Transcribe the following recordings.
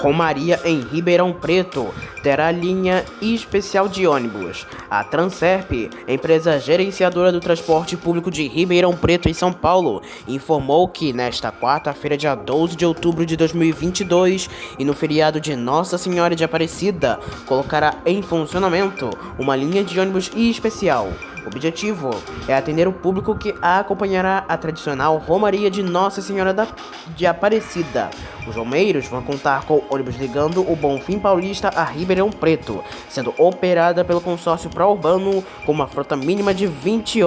Romaria em Ribeirão Preto terá linha especial de ônibus. A Transerp, empresa gerenciadora do transporte público de Ribeirão Preto em São Paulo, informou que nesta quarta-feira, dia 12 de outubro de 2022, e no feriado de Nossa Senhora de Aparecida, colocará em funcionamento uma linha de ônibus especial. O objetivo é atender o público que acompanhará a tradicional Romaria de Nossa Senhora de Aparecida. Os romeiros vão contar com ônibus ligando o Bonfim Paulista a Ribeirão Preto, sendo operada pelo consórcio Pró-Urbano com uma frota mínima de 20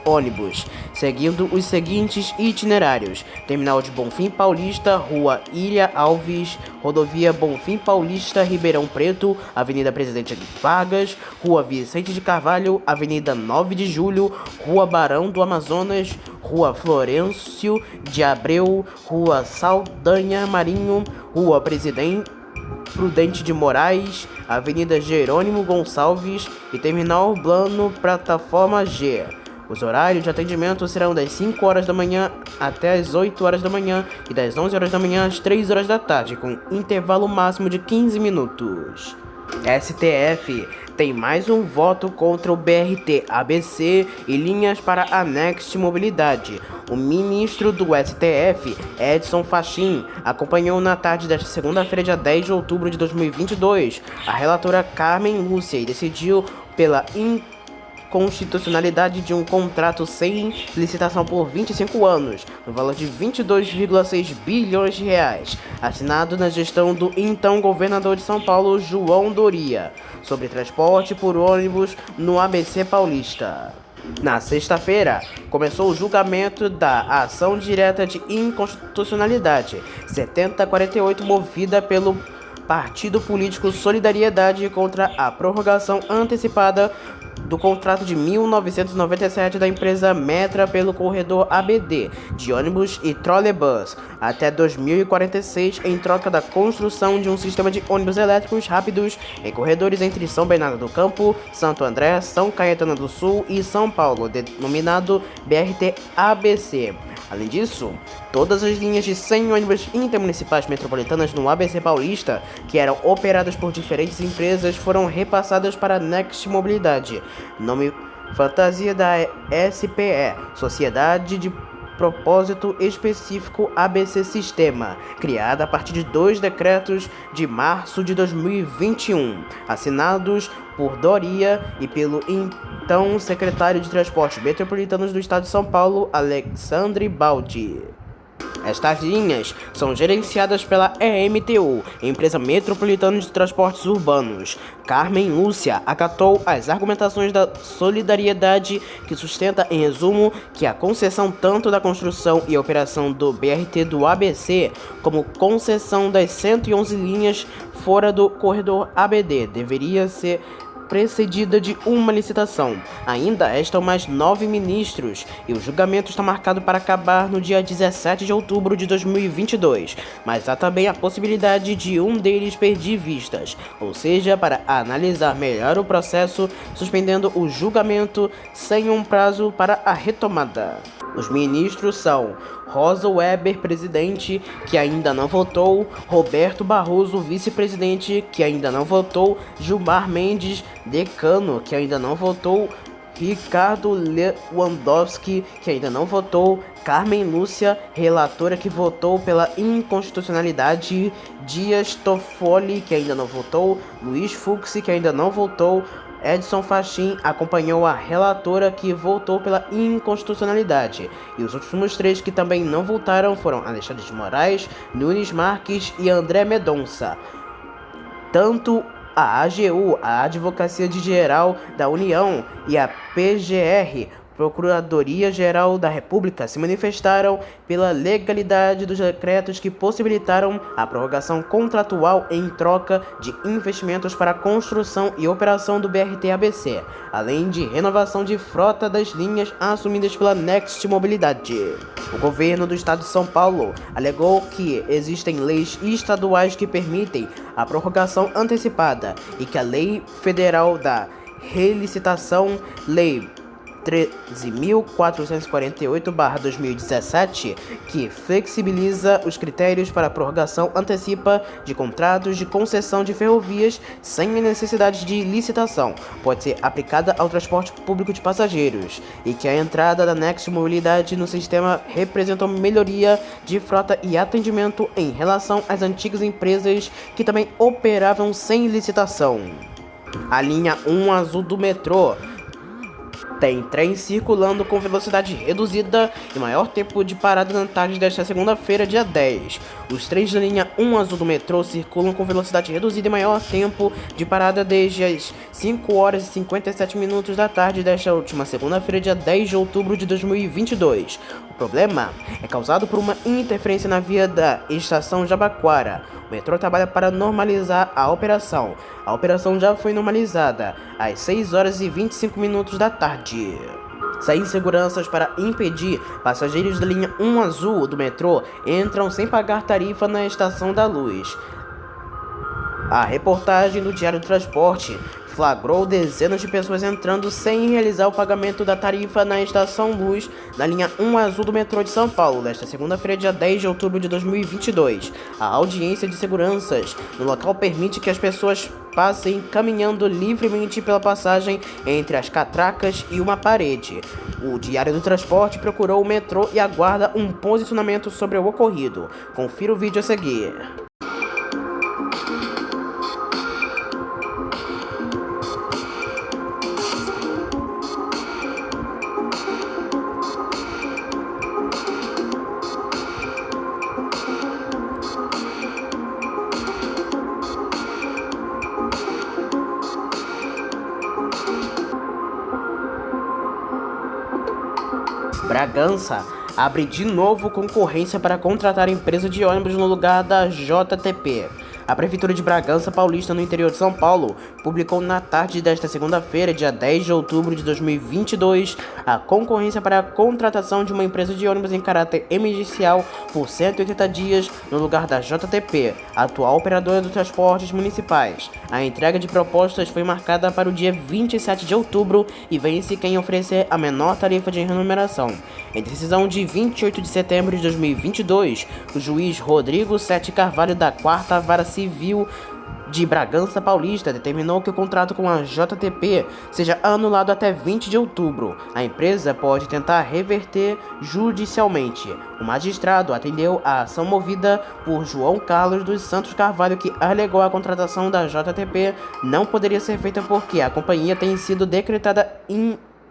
ônibus, seguindo os seguintes itinerários: Terminal de Bonfim Paulista, Rua Ilha Alves, Rodovia Bonfim Paulista, Ribeirão Preto, Avenida Presidente Vargas, Rua Vicente de Carvalho, Avenida 9 de Julho, Rua Barão do Amazonas, Rua Florencio de Abreu, Rua Saldanha Marinho, Rua Prudente de Moraes, Avenida Jerônimo Gonçalves e Terminal Urbano Plataforma G. Os horários de atendimento serão das 5 horas da manhã até as 8 horas da manhã e das 11 horas da manhã às 3 horas da tarde, com intervalo máximo de 15 minutos. STF tem mais um voto contra o BRT ABC e linhas para a Next Mobilidade. O ministro do STF, Edson Fachin, acompanhou na tarde desta segunda-feira, dia 10 de outubro de 2022, a relatora Carmen Lúcia e decidiu pela inconstitucionalidade de um contrato sem licitação por 25 anos, no valor de 22,6 bilhões de reais, assinado na gestão do então governador de São Paulo, João Doria, sobre transporte por ônibus no ABC Paulista. Na sexta-feira, começou o julgamento da ação direta de inconstitucionalidade 7048, movida pelo partido político Solidariedade contra a prorrogação antecipada do contrato de 1997 da empresa Metra pelo corredor ABD de ônibus e trolebus até 2046, em troca da construção de um sistema de ônibus elétricos rápidos em corredores entre São Bernardo do Campo, Santo André, São Caetano do Sul e São Paulo, denominado BRT ABC. Além disso, todas as linhas de 100 ônibus intermunicipais metropolitanas no ABC Paulista, que eram operadas por diferentes empresas, foram repassadas para a Next Mobilidade, nome fantasia da SPE, Sociedade de Propósito Específico ABC Sistema, criada a partir de 2 decretos de março de 2021, assinados por Doria e pelo então secretário de Transportes Metropolitanos do Estado de São Paulo, Alexandre Baldi. Estas linhas são gerenciadas pela EMTU, Empresa Metropolitana de Transportes Urbanos. Carmen Lúcia acatou as argumentações da Solidariedade, que sustenta, em resumo, que a concessão tanto da construção e operação do BRT do ABC, como concessão das 111 linhas fora do corredor ABD, deveria ser precedida de uma licitação. Ainda restam mais 9 ministros e o julgamento está marcado para acabar no dia 17 de outubro de 2022, mas há também a possibilidade de um deles perder vistas, ou seja, para analisar melhor o processo, suspendendo o julgamento sem um prazo para a retomada. Os ministros são Rosa Weber, presidente, que ainda não votou; Roberto Barroso, vice-presidente, que ainda não votou; Gilmar Mendes, decano, que ainda não votou; Ricardo Lewandowski, que ainda não votou; Carmen Lúcia, relatora, que votou pela inconstitucionalidade; Dias Toffoli, que ainda não votou; Luiz Fux, que ainda não votou. Edson Fachin acompanhou a relatora, que votou pela inconstitucionalidade, e os últimos 3 que também não votaram foram Alexandre de Moraes, Nunes Marques e André Mendonça. Tanto a AGU, a Advocacia Geral da União, e a PGR, Procuradoria-Geral da República, se manifestaram pela legalidade dos decretos que possibilitaram a prorrogação contratual em troca de investimentos para a construção e operação do BRT ABC, além de renovação de frota das linhas assumidas pela Next Mobilidade. O governo do estado de São Paulo alegou que existem leis estaduais que permitem a prorrogação antecipada e que a Lei Federal da Relicitação, Lei 13.448/2017, que flexibiliza os critérios para a prorrogação antecipa de contratos de concessão de ferrovias sem necessidade de licitação, pode ser aplicada ao transporte público de passageiros, e que a entrada da Next Mobilidade no sistema representou melhoria de frota e atendimento em relação às antigas empresas que também operavam sem licitação. A linha 1 azul do metrô tem trens circulando com velocidade reduzida e maior tempo de parada na tarde desta segunda-feira, dia 10. Os trens da linha 1 azul do metrô circulam com velocidade reduzida e maior tempo de parada desde as 5 horas e 57 minutos da tarde desta última segunda-feira, dia 10 de outubro de 2022. O problema é causado por uma interferência na via da estação Jabaquara. O metrô trabalha para normalizar a operação. A operação já foi normalizada às 6 horas e 25 minutos da tarde. Sem seguranças para impedir, passageiros da linha 1 azul do metrô entram sem pagar tarifa na Estação da Luz. A reportagem do Diário do Transporte flagrou dezenas de pessoas entrando sem realizar o pagamento da tarifa na Estação Luz da linha 1 azul do metrô de São Paulo, nesta segunda-feira, dia 10 de outubro de 2022. A audiência de seguranças no local permite que as pessoas passem caminhando livremente pela passagem entre as catracas e uma parede. O Diário do Transporte procurou o metrô e aguarda um posicionamento sobre o ocorrido. Confira o vídeo a seguir. Bragança abre de novo concorrência para contratar empresa de ônibus no lugar da JTP. A Prefeitura de Bragança Paulista, no interior de São Paulo, publicou na tarde desta segunda-feira, dia 10 de outubro de 2022, a concorrência para a contratação de uma empresa de ônibus em caráter emergencial por 180 dias no lugar da JTP, atual operadora dos transportes municipais. A entrega de propostas foi marcada para o dia 27 de outubro e vence quem oferecer a menor tarifa de remuneração. Em decisão de 28 de setembro de 2022, o juiz Rodrigo Sete Carvalho, da 4ª Vara Civil de Bragança Paulista, determinou que o contrato com a JTP seja anulado até 20 de outubro. A empresa pode tentar reverter judicialmente. O magistrado atendeu a ação movida por João Carlos dos Santos Carvalho, que alegou a contratação da JTP não poderia ser feita porque a companhia tem sido decretada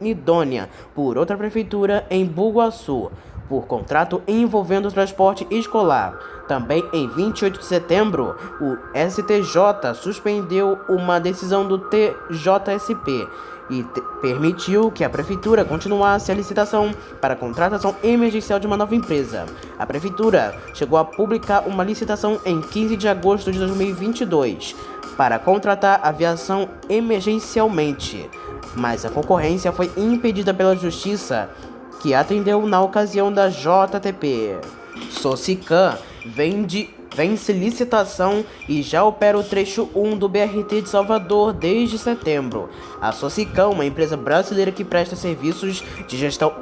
inidônea por outra prefeitura em Bugaçu, por contrato envolvendo o transporte escolar. Também em 28 de setembro, o STJ suspendeu uma decisão do TJSP e permitiu que a Prefeitura continuasse a licitação para a contratação emergencial de uma nova empresa. A Prefeitura chegou a publicar uma licitação em 15 de agosto de 2022 para contratar aviação emergencialmente, mas a concorrência foi impedida pela Justiça, que atendeu na ocasião da JTP. Socicam vence licitação e já opera o trecho 1 do BRT de Salvador desde setembro. A Socicam, uma empresa brasileira que presta serviços de gestão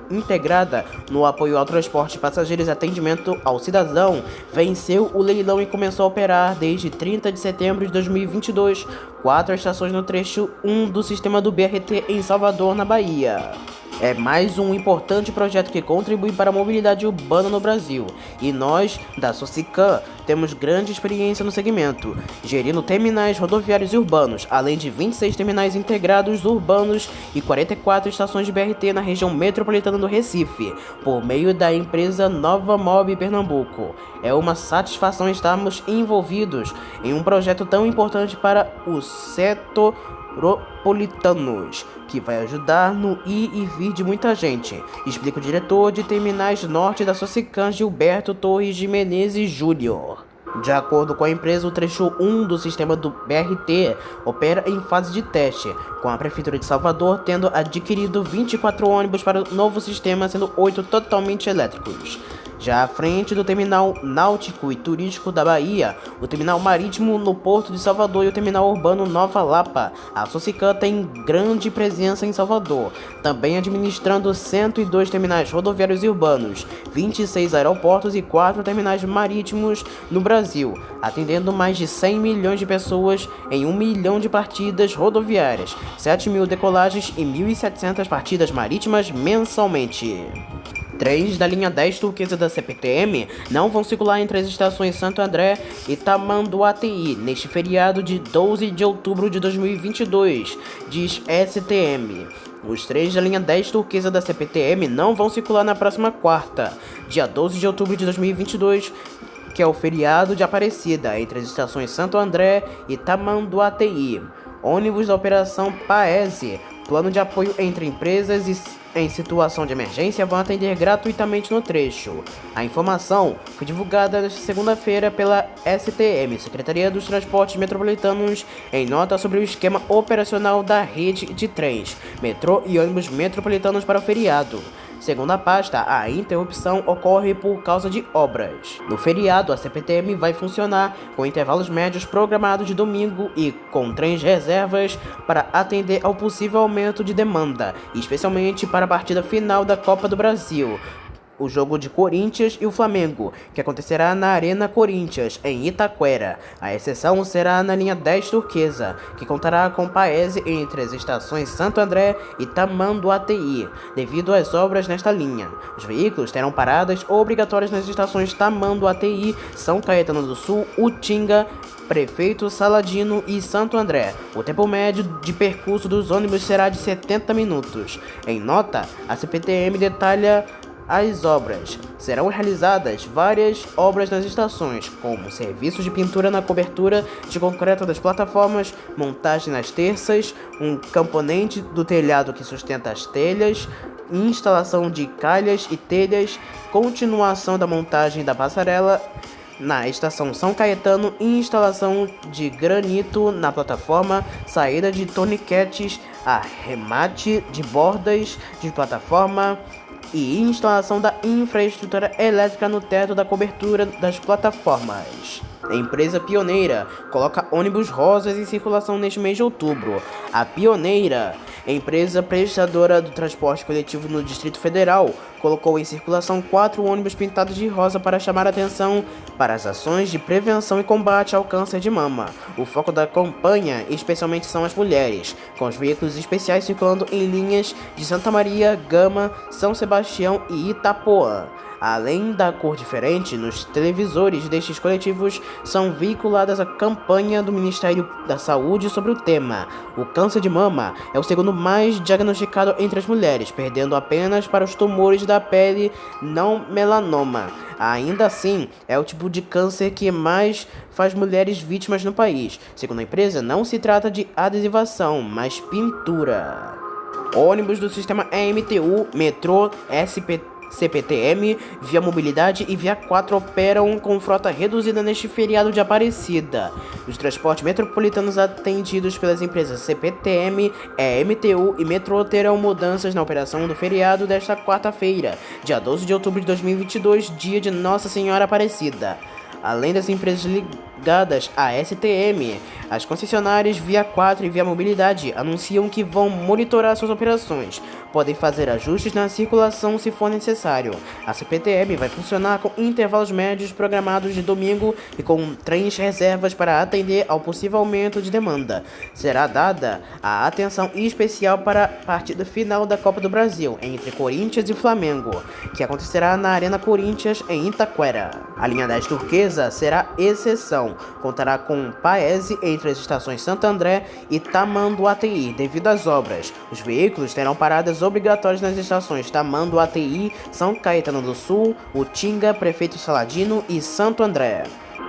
integrada no apoio ao transporte de passageiros e atendimento ao cidadão, venceu o leilão e começou a operar desde 30 de setembro de 2022 4 estações no trecho 1 do sistema do BRT em Salvador, na Bahia. É mais um importante projeto que contribui para a mobilidade urbana no Brasil, e nós, da Socicam, temos grande experiência no segmento, gerindo terminais rodoviários e urbanos, além de 26 terminais integrados urbanos e 44 estações de BRT na região metropolitana do Recife, por meio da empresa Nova Mob Pernambuco. É uma satisfação estarmos envolvidos em um projeto tão importante para os setoripolitanos, que vai ajudar no ir e vir de muita gente, explica o diretor de Terminais Norte da Socicam, Gilberto Torres de Menezes Júnior. De acordo com a empresa, o trecho 1 do sistema do BRT opera em fase de teste, com a Prefeitura de Salvador tendo adquirido 24 ônibus para o novo sistema, sendo 8 totalmente elétricos. Já à frente do terminal náutico e turístico da Bahia, o terminal marítimo no Porto de Salvador e o terminal urbano Nova Lapa, a Socicam tem grande presença em Salvador, também administrando 102 terminais rodoviários e urbanos, 26 aeroportos e 4 terminais marítimos no Brasil, atendendo mais de 100 milhões de pessoas em 1 milhão de partidas rodoviárias, 7 mil decolagens e 1.700 partidas marítimas mensalmente. Trens da linha 10 turquesa da CPTM não vão circular entre as estações Santo André e Tamanduateí neste feriado de 12 de outubro de 2022, diz STM. Os trens da linha 10 turquesa da CPTM não vão circular na próxima quarta, dia 12 de outubro de 2022, que é o feriado de Aparecida, entre as estações Santo André e Tamanduateí. Ônibus da Operação Paese, plano de apoio entre empresas em situação de emergência, vão atender gratuitamente no trecho. A informação foi divulgada nesta segunda-feira pela STM, Secretaria dos Transportes Metropolitanos, em nota sobre o esquema operacional da rede de trens, metrô e ônibus metropolitanos para o feriado. Segundo a pasta, a interrupção ocorre por causa de obras. No feriado, a CPTM vai funcionar com intervalos médios programados de domingo e com trens reservas para atender ao possível aumento de demanda, especialmente para a partida final da Copa do Brasil, o jogo de Corinthians e o Flamengo, que acontecerá na Arena Corinthians, em Itaquera. A exceção será na linha 10 turquesa, que contará com Paese entre as estações Santo André e Tamanduateí, devido às obras nesta linha. Os veículos terão paradas obrigatórias nas estações Tamanduateí, São Caetano do Sul, Utinga, Prefeito Saladino e Santo André. O tempo médio de percurso dos ônibus será de 70 minutos. Em nota, a CPTM detalha as obras. Serão realizadas várias obras nas estações, como serviços de pintura na cobertura de concreto das plataformas, montagem nas terças, um componente do telhado que sustenta as telhas, instalação de calhas e telhas, continuação da montagem da passarela na estação São Caetano, instalação de granito na plataforma, saída de torniquetes, arremate de bordas de plataforma e instalação da infraestrutura elétrica no teto da cobertura das plataformas. A empresa Pioneira coloca ônibus rosas em circulação neste mês de outubro. A Pioneira, empresa prestadora do transporte coletivo no Distrito Federal, colocou em circulação 4 ônibus pintados de rosa para chamar a atenção para as ações de prevenção e combate ao câncer de mama. O foco da campanha especialmente são as mulheres, com os veículos especiais circulando em linhas de Santa Maria, Gama, São Sebastião e Itapoã. Além da cor diferente, nos televisores destes coletivos são veiculadas a campanha do Ministério da Saúde sobre o tema. O câncer de mama é o segundo mais diagnosticado entre as mulheres, perdendo apenas para os tumores da pele não melanoma. Ainda assim, é o tipo de câncer que mais faz mulheres vítimas no país. Segundo a empresa, não se trata de adesivação, mas pintura. Ônibus do sistema EMTU, metrô, CPTM, Via Mobilidade e Via 4 operam com frota reduzida neste feriado de Aparecida. Os transportes metropolitanos atendidos pelas empresas CPTM, EMTU e Metrô terão mudanças na operação do feriado desta quarta-feira, dia 12 de outubro de 2022, dia de Nossa Senhora Aparecida. Além das empresas ligadas à STM, as concessionárias Via 4 e Via Mobilidade anunciam que vão monitorar suas operações. Podem fazer ajustes na circulação se for necessário. A CPTM vai funcionar com intervalos médios programados de domingo e com trens reservas para atender ao possível aumento de demanda. Será dada a atenção especial para a partida final da Copa do Brasil entre Corinthians e Flamengo, que acontecerá na Arena Corinthians em Itaquera. A linha 10 turquesa será exceção. Contará com Paese entre as estações Santo André e Tamanduateí, devido às obras. Os veículos terão paradas obrigatórias nas estações Tamanduateí, São Caetano do Sul, Utinga, Prefeito Saladino e Santo André.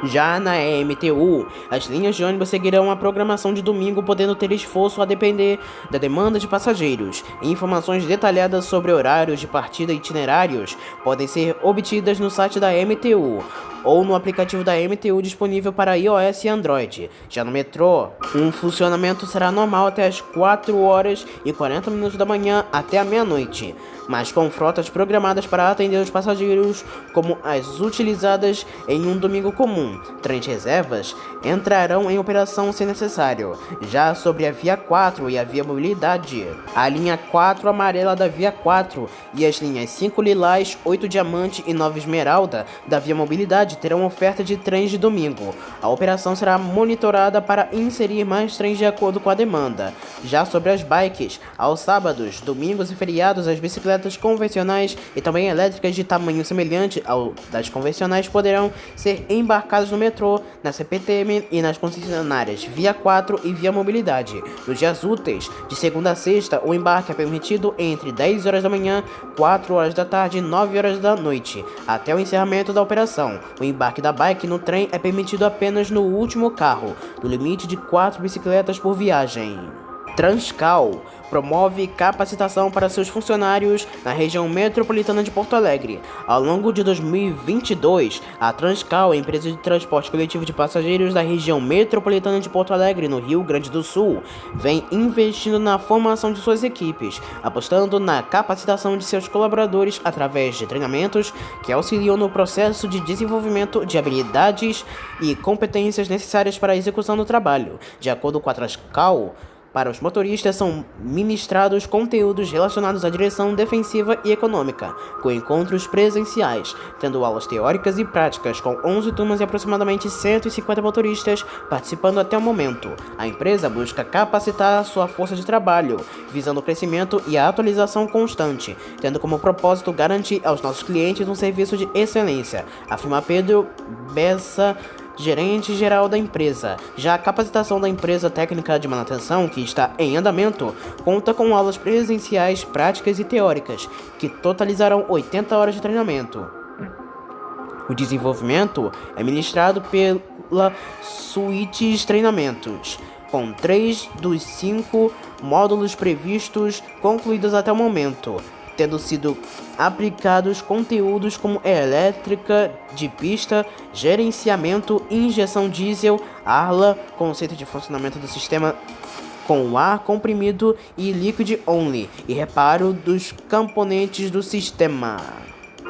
Já na EMTU, as linhas de ônibus seguirão a programação de domingo, podendo ter esforço a depender da demanda de passageiros. Informações detalhadas sobre horários de partida e itinerários podem ser obtidas no site da EMTU ou no aplicativo da EMTU disponível para iOS e Android. Já no metrô, o funcionamento será normal até as 4h40 da manhã até a meia-noite, mas com frotas programadas para atender os passageiros como as utilizadas em um domingo comum. Trens reservas entrarão em operação se necessário. Já sobre a Via 4 e a Via Mobilidade, a linha 4 amarela da Via 4 e as linhas 5 lilás, 8 diamante e 9 esmeralda da Via Mobilidade terão oferta de trens de domingo. A operação será monitorada para inserir mais trens de acordo com a demanda. Já sobre as bikes, aos sábados, domingos e feriados, as bicicletas convencionais e também elétricas de tamanho semelhante ao das convencionais poderão ser embarcadas no metrô, na CPTM e nas concessionárias Via 4 e Via Mobilidade. Nos dias úteis, de segunda a sexta, o embarque é permitido entre 10 horas da manhã, 4 horas da tarde e 9 horas da noite, até o encerramento da operação. O embarque da bike no trem é permitido apenas no último carro, no limite de 4 bicicletas por viagem. Transcal promove capacitação para seus funcionários na região metropolitana de Porto Alegre. Ao longo de 2022, a Transcal, empresa de transporte coletivo de passageiros da região metropolitana de Porto Alegre, no Rio Grande do Sul, vem investindo na formação de suas equipes, apostando na capacitação de seus colaboradores através de treinamentos que auxiliam no processo de desenvolvimento de habilidades e competências necessárias para a execução do trabalho. De acordo com a Transcal, para os motoristas são ministrados conteúdos relacionados à direção defensiva e econômica, com encontros presenciais, tendo aulas teóricas e práticas com 11 turmas e aproximadamente 150 motoristas participando até o momento. A empresa busca capacitar sua força de trabalho, visando o crescimento e a atualização constante, tendo como propósito garantir aos nossos clientes um serviço de excelência, afirma Pedro Bessa, gerente-geral da empresa. Já a capacitação da empresa técnica de manutenção, que está em andamento, conta com aulas presenciais, práticas e teóricas, que totalizarão 80 horas de treinamento. O desenvolvimento é ministrado pela Suítes Treinamentos, com 3 dos 5 módulos previstos concluídos até o momento, tendo sido aplicados conteúdos como elétrica de pista, gerenciamento, injeção diesel, ARLA, conceito de funcionamento do sistema com ar comprimido e liquid only, e reparo dos componentes do sistema.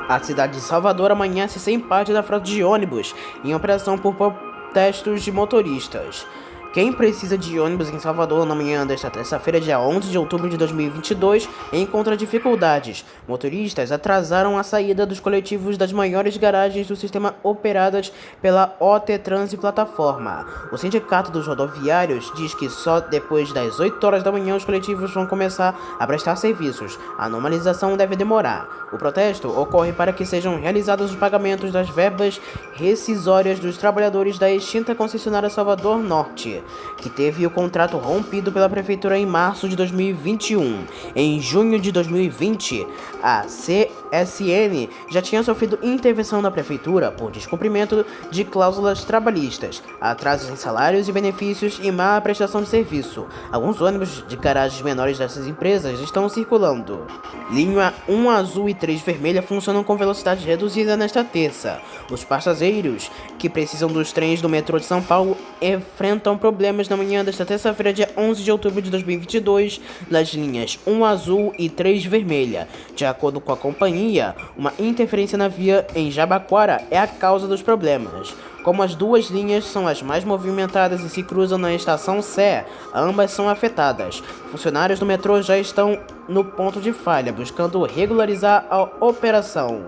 A cidade de Salvador amanhece sem parte da frota de ônibus, em operação por protestos de motoristas. Quem precisa de ônibus em Salvador na manhã desta terça-feira, dia 11 de outubro de 2022, encontra dificuldades. Motoristas atrasaram a saída dos coletivos das maiores garagens do sistema operadas pela OT Trans e Plataforma. O Sindicato dos Rodoviários diz que só depois das 8 horas da manhã os coletivos vão começar a prestar serviços. A normalização deve demorar. O protesto ocorre para que sejam realizados os pagamentos das verbas rescisórias dos trabalhadores da extinta concessionária Salvador Norte, que teve o contrato rompido pela prefeitura em março de 2021. Em junho de 2020, a CSN já tinha sofrido intervenção da prefeitura por descumprimento de cláusulas trabalhistas, atrasos em salários e benefícios e má prestação de serviço. Alguns ônibus de garagens menores dessas empresas estão circulando. Linha 1 azul e 3 vermelha funcionam com velocidade reduzida nesta terça. Os passageiros que precisam dos trens do metrô de São Paulo enfrentam problemas na manhã desta terça-feira, dia 11 de outubro de 2022, nas linhas 1 azul e 3 vermelha. De acordo com a companhia, uma interferência na via em Jabaquara é a causa dos problemas. Como as duas linhas são as mais movimentadas e se cruzam na estação Sé, ambas são afetadas. Funcionários do metrô já estão no ponto de falha, buscando regularizar a operação.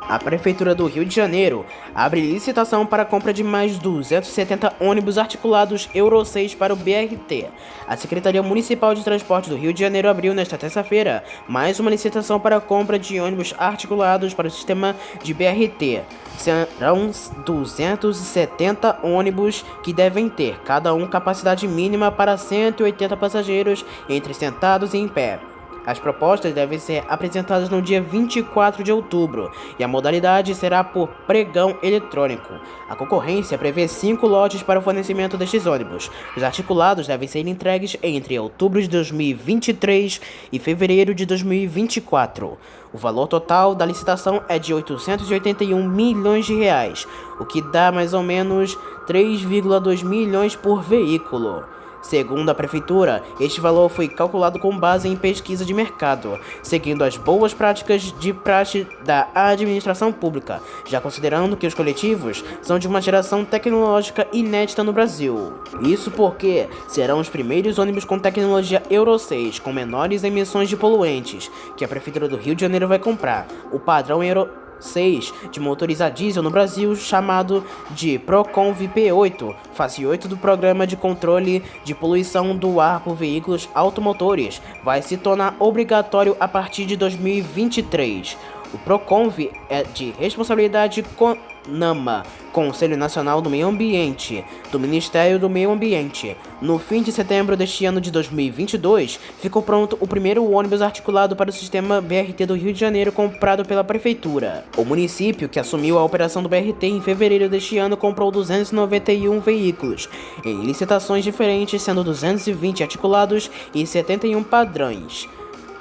A Prefeitura do Rio de Janeiro abre licitação para a compra de mais 270 ônibus articulados Euro 6 para o BRT. A Secretaria Municipal de Transporte do Rio de Janeiro abriu nesta terça-feira mais uma licitação para a compra de ônibus articulados para o sistema de BRT. Serão 270 ônibus que devem ter, cada um, capacidade mínima para 180 passageiros, entre sentados e em pé. As propostas devem ser apresentadas no dia 24 de outubro e a modalidade será por pregão eletrônico. A concorrência prevê 5 lotes para o fornecimento destes ônibus. Os articulados devem ser entregues entre outubro de 2023 e fevereiro de 2024. O valor total da licitação é de 881 milhões de reais, o que dá mais ou menos 3,2 milhões por veículo. Segundo a Prefeitura, este valor foi calculado com base em pesquisa de mercado, seguindo as boas práticas de praxe da administração pública, já considerando que os coletivos são de uma geração tecnológica inédita no Brasil. Isso porque serão os primeiros ônibus com tecnologia Euro 6, com menores emissões de poluentes, que a Prefeitura do Rio de Janeiro vai comprar. O padrão Euro 6 de motores a diesel no Brasil, chamado de Proconv P8, fase 8 do Programa de Controle de Poluição do Ar por Veículos Automotores, vai se tornar obrigatório a partir de 2023. O Proconv é de responsabilidade CONAMA, Conselho Nacional do Meio Ambiente, do Ministério do Meio Ambiente. No fim de setembro deste ano de 2022, ficou pronto o primeiro ônibus articulado para o sistema BRT do Rio de Janeiro, comprado pela Prefeitura. O município, que assumiu a operação do BRT em fevereiro deste ano, comprou 291 veículos, em licitações diferentes, sendo 220 articulados e 71 padrões,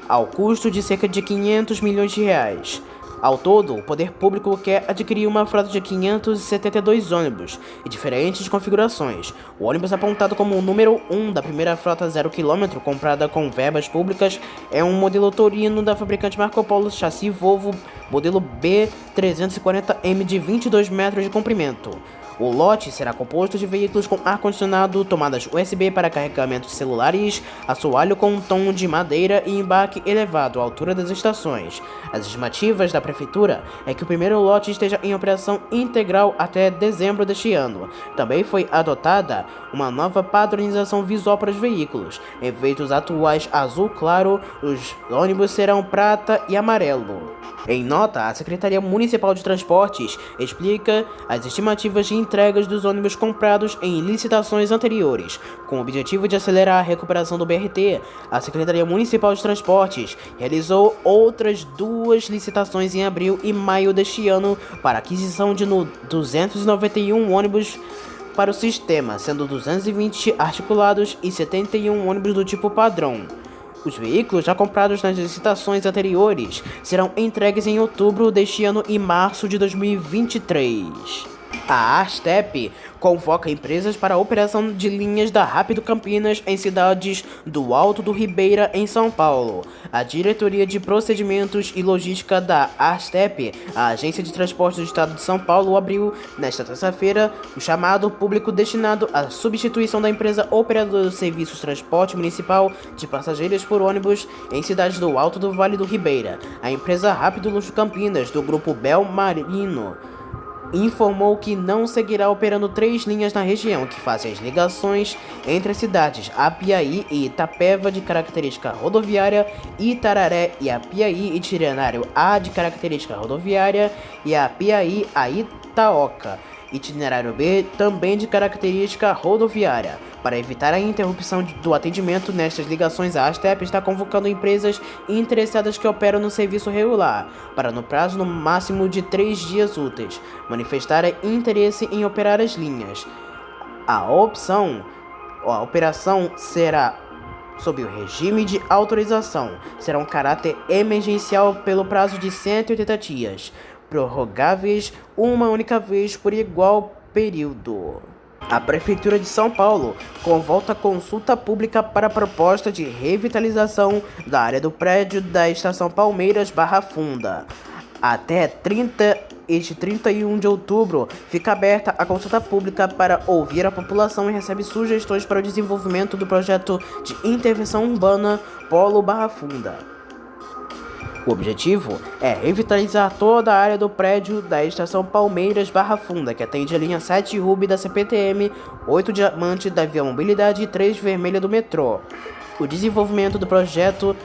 ao custo de cerca de 500 milhões de reais. Ao todo, o poder público quer adquirir uma frota de 572 ônibus em diferentes configurações. O ônibus apontado como o número 1 da primeira frota 0 km comprada com verbas públicas é um modelo Torino da fabricante Marco Polo, chassi Volvo, modelo B340M de 22 metros de comprimento. O lote será composto de veículos com ar-condicionado, tomadas USB para carregamento de celulares, assoalho com tom de madeira e embarque elevado à altura das estações. As estimativas da Prefeitura é que o primeiro lote esteja em operação integral até dezembro deste ano. Também foi adotada uma nova padronização visual para os veículos. Em vez dos atuais azul claro, os ônibus serão prata e amarelo. Em nota, a Secretaria Municipal de Transportes explica as estimativas de entregas dos ônibus comprados em licitações anteriores. Com o objetivo de acelerar a recuperação do BRT, a Secretaria Municipal de Transportes realizou outras 2 licitações em abril e maio deste ano para aquisição de 291 ônibus para o sistema, sendo 220 articulados e 71 ônibus do tipo padrão. Os veículos já comprados nas licitações anteriores serão entregues em outubro deste ano e março de 2023. A ARSTEP convoca empresas para a operação de linhas da Rápido Campinas em cidades do Alto do Ribeira, em São Paulo. A Diretoria de Procedimentos e Logística da ARSTEP, a Agência de Transporte do Estado de São Paulo, abriu nesta terça-feira o chamado público destinado à substituição da empresa operadora de serviços de transporte municipal de passageiros por ônibus em cidades do Alto do Vale do Ribeira. A empresa Rápido Luxo Campinas, do grupo Belmarino, informou que não seguirá operando 3 linhas na região que fazem as ligações entre as cidades Apiaí e Itapeva, de característica rodoviária, Itararé e Apiaí, itinerário A, de característica rodoviária, e Apiaí a Itaoca, itinerário B, também de característica rodoviária. Para evitar a interrupção do atendimento nestas ligações, a ARSTEP está convocando empresas interessadas que operam no serviço regular para, no prazo no máximo de 3 dias úteis, manifestarem interesse em operar as linhas. A operação será sob o regime de autorização, será um caráter emergencial pelo prazo de 180 dias, prorrogáveis uma única vez por igual período. A Prefeitura de São Paulo convoca consulta pública para a proposta de revitalização da área do prédio da Estação Palmeiras Barra Funda. Até 31 de outubro fica aberta a consulta pública para ouvir a população e recebe sugestões para o desenvolvimento do projeto de intervenção urbana Polo Barra Funda. O objetivo é revitalizar toda a área do prédio da Estação Palmeiras Barra Funda, que atende a linha 7 Ruby da CPTM, 8 Diamante da Via Mobilidade e 3 Vermelha do metrô. O desenvolvimento do projeto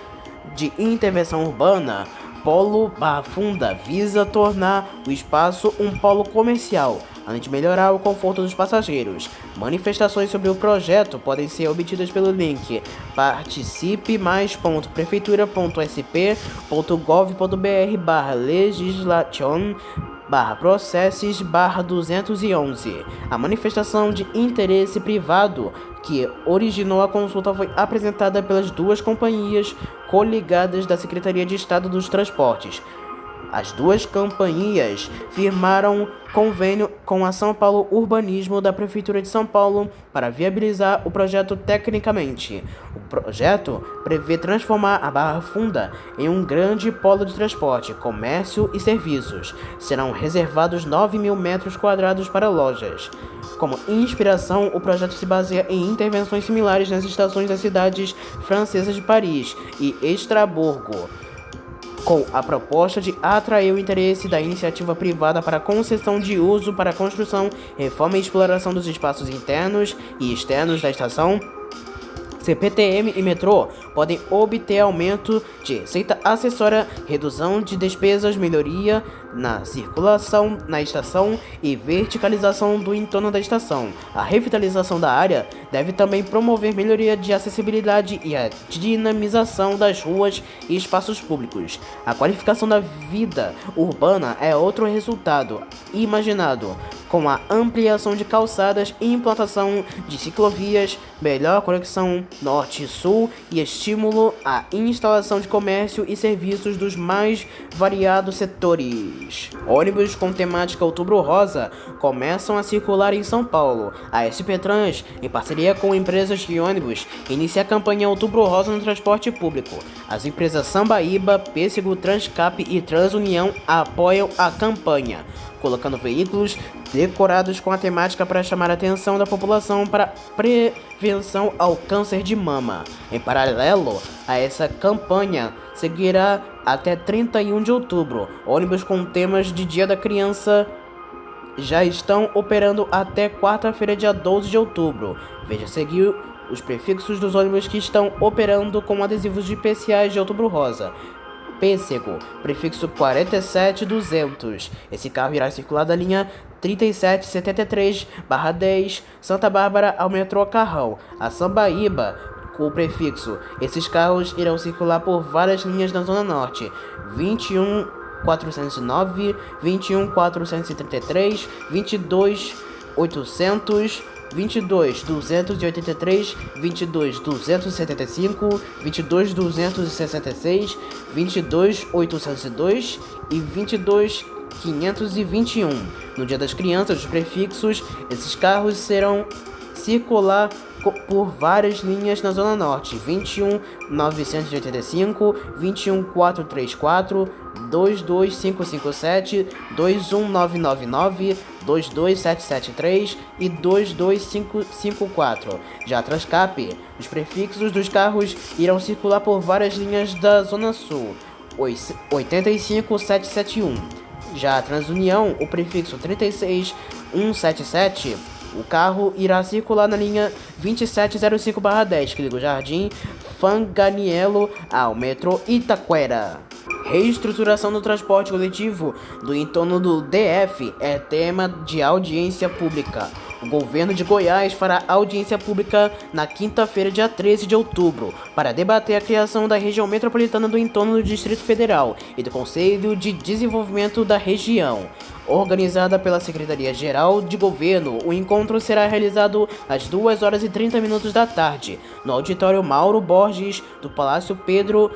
de intervenção urbana Polo Barra Funda visa tornar o espaço um polo comercial, além de melhorar o conforto dos passageiros. Manifestações sobre o projeto podem ser obtidas pelo link participe+.prefeitura.sp.gov.br/legislation/processes/211. A manifestação de interesse privado que originou a consulta foi apresentada pelas duas companhias coligadas da Secretaria de Estado dos Transportes. As duas companhias firmaram convênio com a São Paulo Urbanismo da Prefeitura de São Paulo para viabilizar o projeto tecnicamente. O projeto prevê transformar a Barra Funda em um grande polo de transporte, comércio e serviços. Serão reservados 9.000 metros quadrados para lojas. Como inspiração, o projeto se baseia em intervenções similares nas estações das cidades francesas de Paris e Estrasburgo, com a proposta de atrair o interesse da iniciativa privada para concessão de uso para construção, reforma e exploração dos espaços internos e externos da estação. CPTM e metrô podem obter aumento de receita acessória, redução de despesas, melhoria na circulação na estação e verticalização do entorno da estação. A revitalização da área deve também promover melhoria de acessibilidade e a dinamização das ruas e espaços públicos. A qualificação da vida urbana é outro resultado imaginado, com a ampliação de calçadas e implantação de ciclovias, melhor conexão norte-sul e estímulo à instalação de comércio e serviços dos mais variados setores. Ônibus com temática Outubro Rosa começam a circular em São Paulo. A SP Trans, em parceria com empresas de ônibus, inicia a campanha Outubro Rosa no transporte público. As empresas Sambaíba, Pêssego, Transcap e Transunião apoiam a campanha, colocando veículos decorados com a temática para chamar a atenção da população para prevenção ao câncer de mama. Em paralelo a essa campanha, seguirá até 31 de outubro. Ônibus com temas de Dia da Criança já estão operando até quarta-feira, dia 12 de outubro. Veja a seguir os prefixos dos ônibus que estão operando com adesivos especiais de Outubro Rosa. Pêssego, prefixo 47200. Esse carro irá circular da linha 3773/10 Santa Bárbara ao metrô Carrão. A Sambaíba, com o prefixo. Esses carros irão circular por várias linhas da Zona Norte: 21409, 21433, 22800, 22283, 22275, 22266, 22802 e 22521. No Dia das Crianças, os prefixos, esses carros serão circular por várias linhas na Zona Norte: 21985, 21434, 22557, 21999, 22773 e 22554. Já a Transcap, os prefixos dos carros irão circular por várias linhas da Zona Sul: 85771. Já a Transunião, o prefixo 36177, o carro irá circular na linha 2705/10, que liga o Jardim Fanganiello ao metrô Itaquera. Reestruturação do transporte coletivo do entorno do DF é tema de audiência pública. O governo de Goiás fará audiência pública na quinta-feira, dia 13 de outubro, para debater a criação da região metropolitana do entorno do Distrito Federal e do Conselho de Desenvolvimento da Região. Organizada pela Secretaria-Geral de Governo, o encontro será realizado às 2h30 da tarde, no auditório Mauro Borges, do Palácio Pedro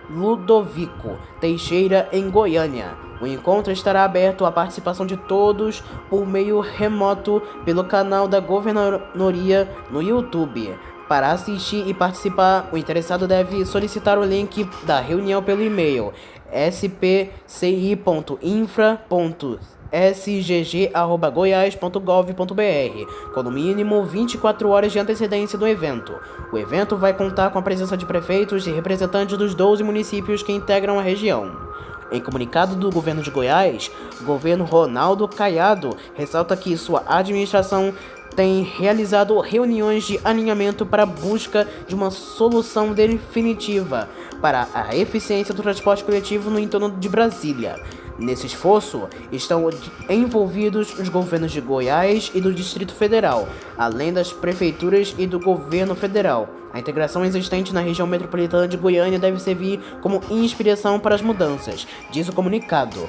Ludovico Teixeira, em Goiânia. O encontro estará aberto à participação de todos por meio remoto pelo canal da Governadoria no YouTube. Para assistir e participar, o interessado deve solicitar o link da reunião pelo e-mail spci.infra.sgg@goias.gov.br, com no mínimo 24 horas de antecedência do evento. O evento vai contar com a presença de prefeitos e representantes dos 12 municípios que integram a região. Em comunicado do governo de Goiás, o governo Ronaldo Caiado ressalta que sua administração tem realizado reuniões de alinhamento para a busca de uma solução definitiva para a eficiência do transporte coletivo no entorno de Brasília. Nesse esforço estão envolvidos os governos de Goiás e do Distrito Federal, além das prefeituras e do governo federal. A integração existente na região metropolitana de Goiânia deve servir como inspiração para as mudanças, diz o comunicado.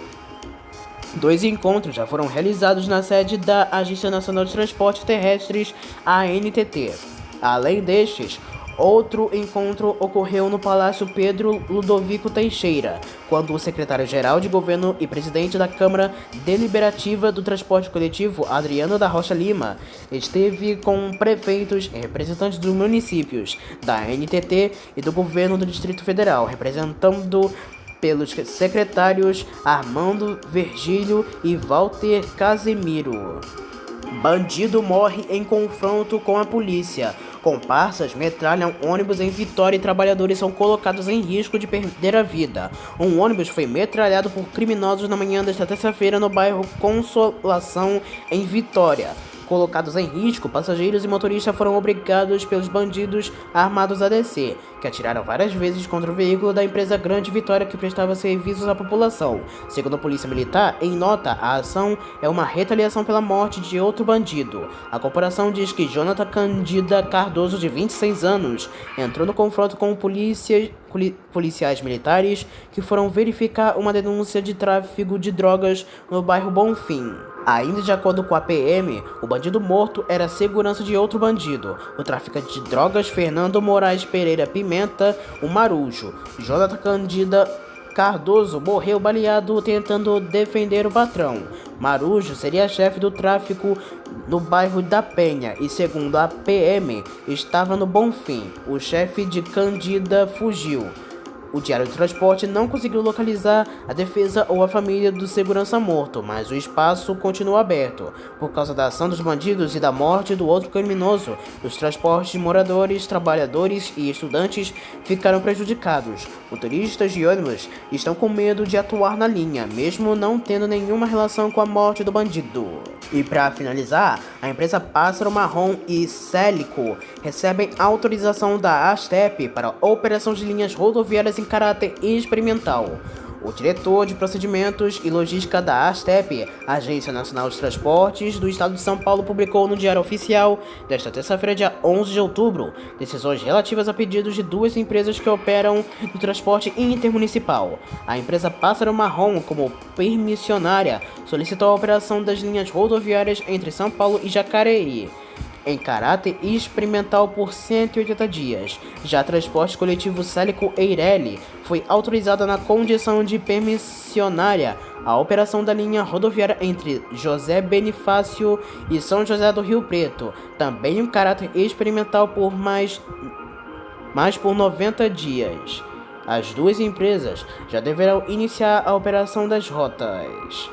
2 encontros já foram realizados na sede da Agência Nacional de Transportes Terrestres, ANTT. Além destes, outro encontro ocorreu no Palácio Pedro Ludovico Teixeira, quando o secretário-geral de governo e presidente da Câmara Deliberativa do Transporte Coletivo, Adriano da Rocha Lima, esteve com prefeitos e representantes dos municípios, da ANTT e do governo do Distrito Federal, representando pelos secretários Armando Virgílio e Walter Casemiro. Bandido morre em confronto com a polícia. Comparsas metralham ônibus em Vitória e trabalhadores são colocados em risco de perder a vida. Um ônibus foi metralhado por criminosos na manhã desta terça-feira no bairro Consolação, em Vitória. Colocados em risco, passageiros e motoristas foram obrigados pelos bandidos armados a descer, que atiraram várias vezes contra o veículo da empresa Grande Vitória que prestava serviços à população. Segundo a Polícia Militar, em nota, a ação é uma retaliação pela morte de outro bandido. A corporação diz que Jonathan Candida Cardoso, de 26 anos, entrou no confronto com policiais militares que foram verificar uma denúncia de tráfico de drogas no bairro Bonfim. Ainda de acordo com a PM, o bandido morto era segurança de outro bandido, o traficante de drogas Fernando Moraes Pereira Pimenta, o Marujo. Jonathan Candida Cardoso morreu baleado tentando defender o patrão. Marujo seria chefe do tráfico no bairro da Penha e, segundo a PM, estava no Bonfim. O chefe de Candida fugiu. O Diário do Transporte não conseguiu localizar a defesa ou a família do segurança morto, mas o espaço continua aberto. Por causa da ação dos bandidos e da morte do outro criminoso, os transportes de moradores, trabalhadores e estudantes ficaram prejudicados. Motoristas de ônibus estão com medo de atuar na linha, mesmo não tendo nenhuma relação com a morte do bandido. E para finalizar, a empresa Pássaro Marrom e Célico recebem autorização da ASTEP para a operação de linhas rodoviárias em caráter experimental. O diretor de procedimentos e logística da ASTEP, Agência Nacional de Transportes do Estado de São Paulo, publicou no Diário Oficial desta terça-feira, dia 11 de outubro, decisões relativas a pedidos de 2 empresas que operam no transporte intermunicipal. A empresa Pássaro Marrom, como permissionária, solicitou a operação das linhas rodoviárias entre São Paulo e Jacareí em caráter experimental por 180 dias. Já a Transporte Coletivo Célico Eireli foi autorizada na condição de permissionária a operação da linha rodoviária entre José Bonifácio e São José do Rio Preto, também em caráter experimental por mais por 90 dias. As 2 empresas já deverão iniciar a operação das rotas.